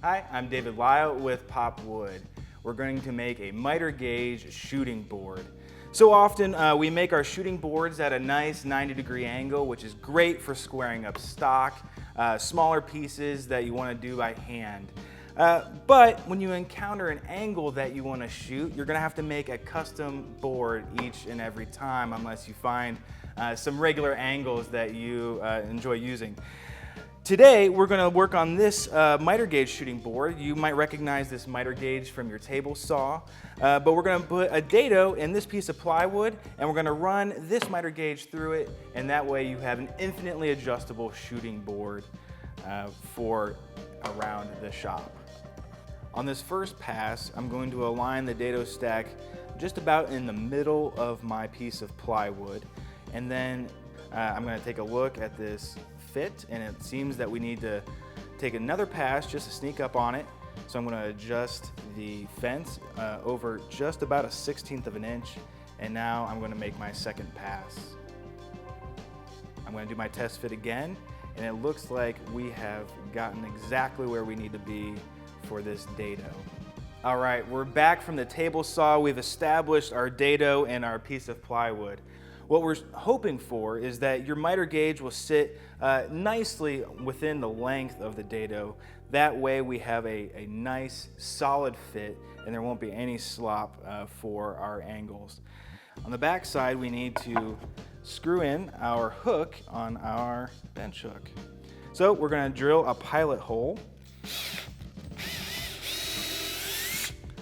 Hi, I'm David Lyle with Pop Wood. We're going to make a miter gauge shooting board. So often we make our shooting boards at a nice 90-degree angle, which is great for squaring up stock, smaller pieces that you want to do by hand. But when you encounter an angle that you want to shoot, you're going to have to make a custom board each and every time unless you find some regular angles that you enjoy using. Today, we're going to work on this miter gauge shooting board. You might recognize this miter gauge from your table saw, but we're going to put a dado in this piece of plywood, and we're going to run this miter gauge through it, and that way you have an infinitely adjustable shooting board for around the shop. On this first pass, I'm going to align the dado stack just about in the middle of my piece of plywood, and then I'm going to take a look at this fit, and it seems that we need to take another pass just to sneak up on it. So I'm going to adjust the fence over just about a 1/16 of an inch, and now I'm going to make my second pass. I'm going to do my test fit again, and it looks like we have gotten exactly where we need to be for this dado. All right, we're back from the table saw. We've established our dado and our piece of plywood. What we're hoping for is that your miter gauge will sit nicely within the length of the dado. That way we have a nice solid fit and there won't be any slop for our angles. On the back side, we need to screw in our hook on our bench hook. So we're going to drill a pilot hole.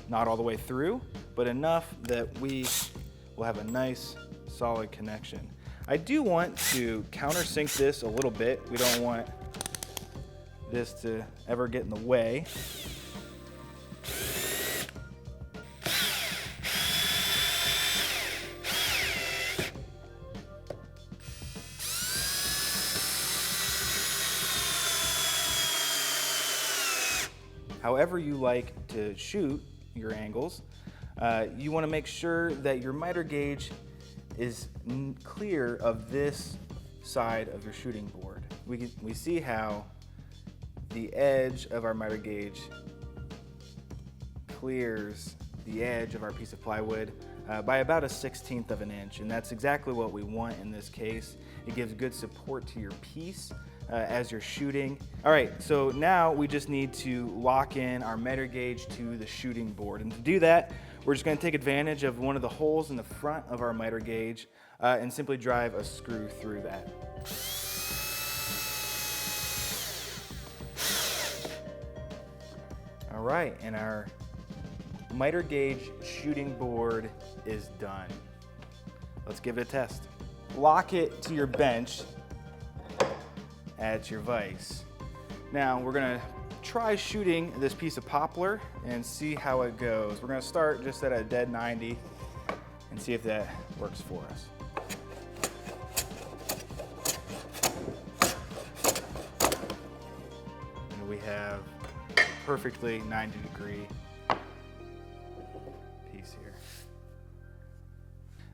Not all the way through, but enough that we will have a nice solid connection. I do want to countersink this a little bit. We don't want this to ever get in the way. However you like to shoot your angles, you want to make sure that your miter gauge is clear of this side of your shooting board. We see how the edge of our miter gauge clears the edge of our piece of plywood by about a 1/16 of an inch, and that's exactly what we want in this case. It gives good support to your piece as you're shooting. All right, so now we just need to lock in our miter gauge to the shooting board, and to do that, we're just going to take advantage of one of the holes in the front of our miter gauge and simply drive a screw through that. All right, and our miter gauge shooting board is done. Let's give it a test. Lock it to your bench at your vise. Now we're going to try shooting this piece of poplar and see how it goes. We're going to start just at a dead 90 and see if that works for us. And we have a perfectly 90-degree piece here.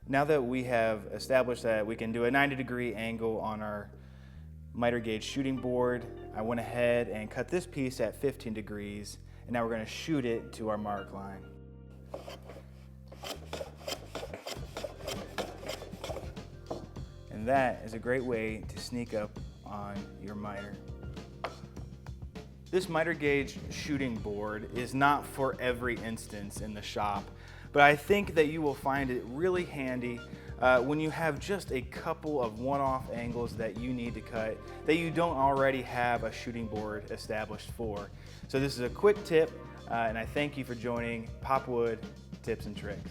Now that we have established that we can do a 90-degree angle on our miter gauge shooting board, I went ahead and cut this piece at 15 degrees, and now we're going to shoot it to our mark line. And that is a great way to sneak up on your miter. This miter gauge shooting board is not for every instance in the shop, but I think that you will find it really handy when you have just a couple of one-off angles that you need to cut that you don't already have a shooting board established for. So this is a quick tip, and I thank you for joining Pop Wood Tips and Tricks.